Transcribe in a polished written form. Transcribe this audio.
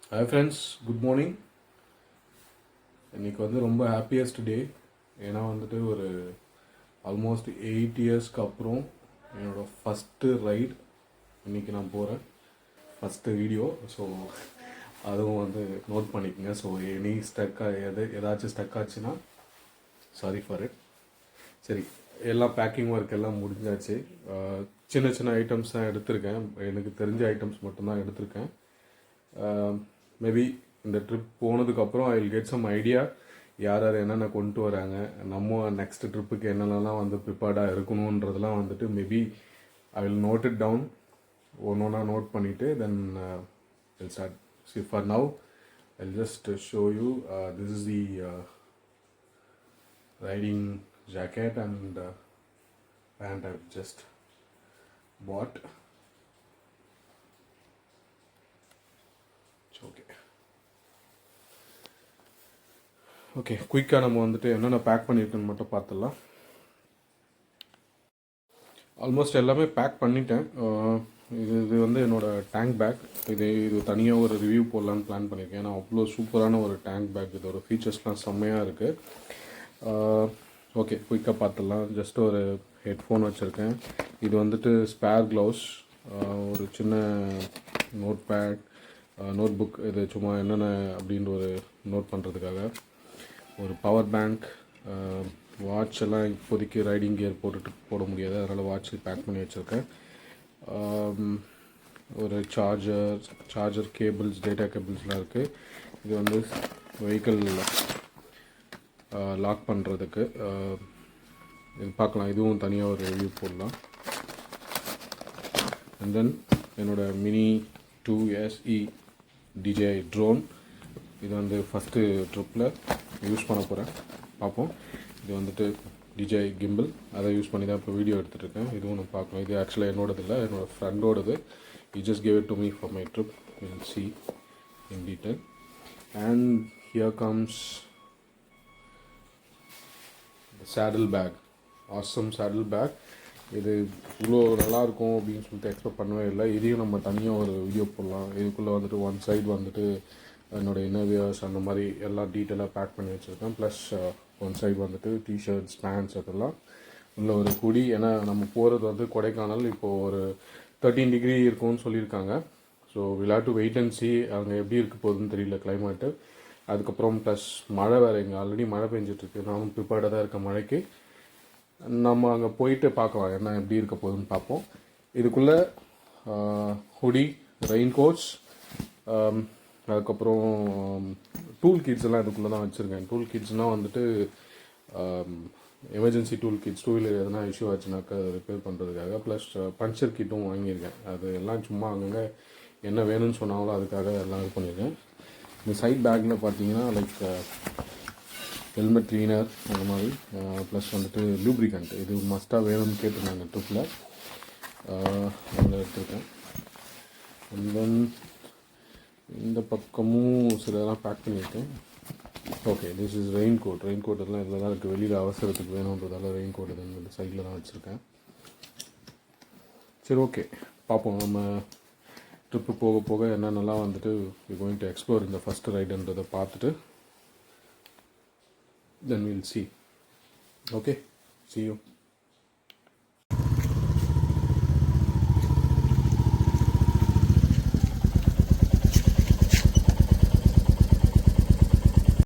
Hi friends, good morning. இன்றைக்கி வந்து ரொம்ப ஹாப்பியஸ்ட் டே. ஏன்னா வந்துட்டு ஒரு ஆல்மோஸ்ட் 8 இயர்ஸ்க்கு அப்புறம் என்னோடய ஃபஸ்ட்டு ரைட் இன்றைக்கி நான் போகிறேன், ஃபஸ்ட்டு வீடியோ. ஸோ அதுவும் வந்து நோட் பண்ணிக்கோங்க. ஸோ எனி ஏதாச்சும் ஸ்டக் ஆச்சுன்னா சாரி ஃபார் இட். சரி, எல்லாம் பேக்கிங் ஒர்க் எல்லாம் முடிஞ்சாச்சு. சின்ன சின்ன ஐட்டம்ஸ் தான் எடுத்திருக்கேன். எனக்கு தெரிஞ்ச ஐட்டம்ஸ் மட்டும்தான் எடுத்திருக்கேன். மேபி இந்த ட்ரிப் போனதுக்கப்புறம் I will get some idea யார் யார் என்னென்ன கொண்டு வராங்க, நம்ம நெக்ஸ்ட் ட்ரிப்புக்கு என்னென்னலாம் வந்து ப்ரிப்பேர்டாக இருக்கணுன்றதெல்லாம் வந்துட்டு maybe I will note it down. ஒன்று ஒன்றா நோட் பண்ணிவிட்டு then will start. See for now I will just show you this is the riding jacket and pant I just bought. Okay, குயிக்காக நம்ம வந்துட்டு என்னென்ன பேக் பண்ணியிருக்குன்னு மட்டும் பார்த்துடலாம். ஆல்மோஸ்ட் எல்லாமே பேக் பண்ணிட்டேன். இது வந்து என்னோடய டேங்க் பேக். இது தனியாக ஒரு ரிவ்யூ போடலான்னு பிளான் பண்ணியிருக்கேன். ஏன்னா அவ்வளோ சூப்பரான ஒரு டேங்க் பேக். இதோட ஃபீச்சர்ஸ்லாம் செம்மையாக இருக்குது. ஓகே, குயிக்காக பார்த்துடலாம். ஜஸ்ட் ஒரு ஹெட்ஃபோன் வச்சுருக்கேன். இது வந்துட்டு ஸ்பேர் க்ளவுஸ், ஒரு சின்ன நோட் பேட், நோட் புக், இது சும்மா என்னென்ன அப்படின்ற ஒரு நோட் பண்ணுறதுக்காக, ஒரு பவர் பேங்க், வாட்ச் எல்லாம் இப்போதைக்கு ரைடிங் கியர் போட முடியாது, அதனால் வாட்ச் பேக் பண்ணி வச்சுருக்கேன். ஒரு சார்ஜர் கேபிள்ஸ், டேட்டா கேபிள்ஸ்லாம் இருக்குது. இது வந்து வெஹிக்கிள் லாக் பண்ணுறதுக்கு. இது பார்க்கலாம், இதுவும் தனியாக ஒரு ரிவ்யூ போடலாம். அண்ட் தென் என்னோடய மினி 2SE DJI ட்ரோன். இது வந்து ஃபஸ்ட்டு ட்ரிப்பில் யூஸ் பண்ண போகிறேன், பார்ப்போம். இது வந்துட்டு DJI கிம்பிள், அதை யூஸ் பண்ணி தான் இப்போ வீடியோ எடுத்துகிட்ருக்கேன். இதுவும் நான் பார்க்கலாம். இது ஆக்சுவலாக என்னோடது இல்லை, என்னோடய ஃப்ரெண்டோடது. He just gave it to me for my trip. We'll see in detail. And here comes the saddle bag. Awesome saddle bag. இது இவ்வளோ நல்லாயிருக்கும் அப்படின்னு சொல்லிட்டு எக்ஸ்பெக்ட் பண்ணவே இல்லை. இதையும் நம்ம தனியாக ஒரு வீடியோ போடலாம். இதுக்குள்ளே வந்துட்டு ஒன் சைடு வந்துட்டு என்னோடய இன்னர்வியர்ஸ் அந்த மாதிரி எல்லாம் டீட்டெயிலாக பேக் பண்ணி வச்சுருக்கேன். ப்ளஸ் ஒன் சைடு வந்துட்டு டிஷர்ட்ஸ், பேண்ட்ஸ் அதெல்லாம் உள்ள ஒரு குடி. ஏன்னா நம்ம போகிறது வந்து கொடைக்கானல். இப்போது ஒரு 13 டிகிரி இருக்கும்னு சொல்லியிருக்காங்க. So will have to wait and see அங்கே எப்படி இருக்க போகுதுன்னு தெரியல கிளைமேட்டு. அதுக்கப்புறம் ப்ளஸ் மழை வேறு, இங்கே ஆல்ரெடி மழை பெஞ்சிட்ருக்கு. நானும் ப்ரிப்பேர்டாக தான் இருக்கேன் மழைக்கு. நம்ம அங்கே போயிட்டு பார்க்கலாம் என்ன எப்படி இருக்க போகுதுன்னு பார்ப்போம். இதுக்குள்ளே ஹுடி, ரெயின் கோட்ஸ், அதுக்கப்புறம் டூல் கிட்ஸ் எல்லாம் இதுக்குள்ளே தான் வச்சுருக்கேன். டூல் கிட்ஸ்னால் வந்துட்டு emergency tool kits, two wheeler எதனா இஷ்யூ ஆச்சுனாக்கா அதை ரிப்பேர் பண்ணுறதுக்காக. ப்ளஸ் பஞ்சர் கிட்டும் வாங்கியிருக்கேன். அது எல்லாம் சும்மா அங்கங்கே என்ன வேணும்னு சொன்னாங்களோ அதுக்காக எல்லாம் இது பண்ணியிருக்கேன். இந்த சைட் பேக்கில் பார்த்தீங்கன்னா லைக் ஹெல்மெட் க்ளீனர் அந்த மாதிரி, ப்ளஸ் வந்துட்டு லூப்ரிகண்ட், இது மஸ்ட்டாக வேணும்னு கேட்டிருந்தாங்க ட்ரிப்பில், அதில் எடுத்துருக்கேன். அண்ட் தென் இந்த பக்கமும் சிலதெல்லாம் பேக் பண்ணியிருக்கேன். Okay, this is rain coat. Rain coat எல்லாம் இதில் தான் இருக்குது. வெளியில் அவசரத்துக்கு வேணுன்றதால ரெயின் கோட் இந்த சைடில் தான் வச்சுருக்கேன். சரி, ஓகே, பார்ப்போம். நம்ம ட்ரிப்பு போக போக என்னென்னலாம் வந்துட்டு வி கோயிங் டு எக்ஸ்ப்ளோர் இந்த ஃபஸ்ட் ரைடுன்றதை பார்த்துட்டு then we'll see. Okay, see you.